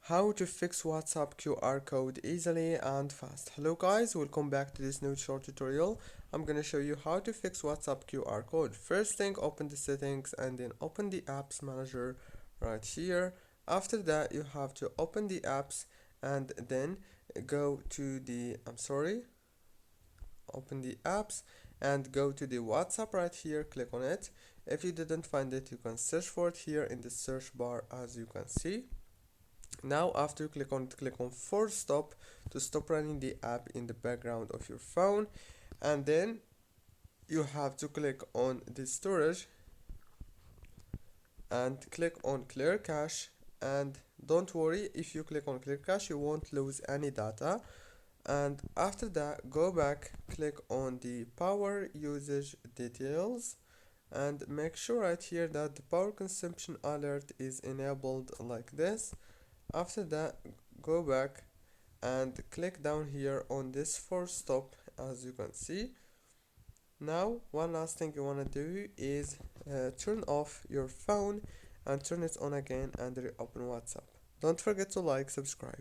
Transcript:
how to fix WhatsApp QR code easily and fast. Hello guys, welcome back to this new short tutorial. I'm gonna show you how to fix WhatsApp QR code. First thing, open the settings and then open the apps manager right here. After that, you have to open the apps and then go to the open the apps and go to the WhatsApp right here, click on it. If you didn't find it, you can search for it here in the search bar, as you can see. Now after you click on force stop to stop running the app in the background of your phone, and then you have to click on the storage and click on clear cache. And don't worry, if you click on clear cache you won't lose any data. And after that, go back, click on the power usage details and make sure right here that the power consumption alert is enabled like this. After that, go back and click down here on this force stop, as you can see. Now one last thing you want to do is turn off your phone and turn it on again and reopen WhatsApp. Don't forget to like, subscribe.